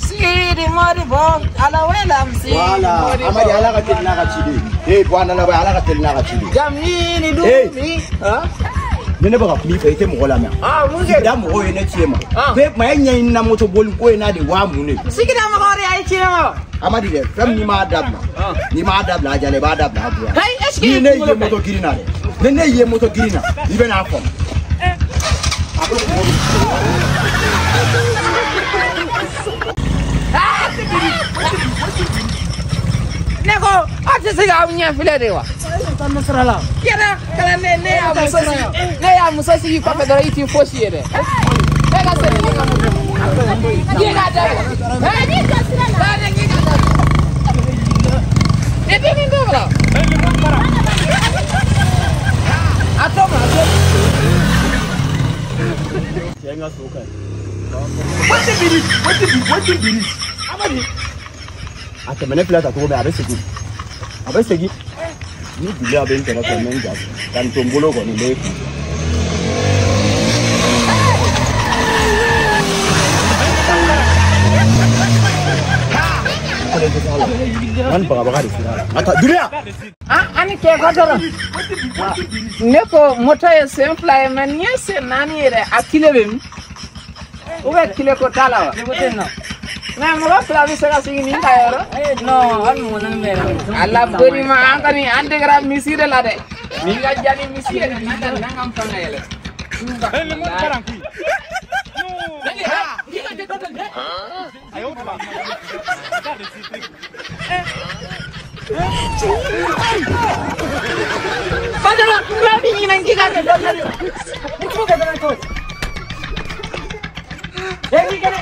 Siri mori bom ala wela msi wala amari ala katel na kachidi bwana na ba ala katel na kachidi jamni dumi ha nene baka kulifa ite mugola ma munge da mu oye na tiema pe mayanya na moto bol ko na de wa mu ne sikida ma gore ai tiema amadi de fam ni ma dabla ajale ba dabla abu hay eski ni ne ye moto girina de ne ye moto girina ibe na afọ Neko, ati siga unya file dewa. Nasrala. Kena kala ne ya musasi kwa pedro iti foshi yede. Ega se ni kama mtu. Giga dawa. Ni kasirala. Ni giga dawa. Eti ni ndovla. Atoma. Yenga soka. What did Amadi. Ate mene plata ko be abesegi. Abesegi. Ni bila ben tena ko menja. Kan tombolo ko ni le. Man bagari sira. Ata dunia. Ani ke godoro. Neko moto ye semfly man yese nani ere akilebem. Uwe kile ko talawa. Negotenno. Na mo fla vi sega sigi ni tayoro. No, an mo nan mera. Allah bari ma angani ande gara misire la de. Ni ga jani misire ni nan ngam fanga yele. Le mon paranki. Padahal berani ni nanti kan ada. Itu kan kau. Ini kan.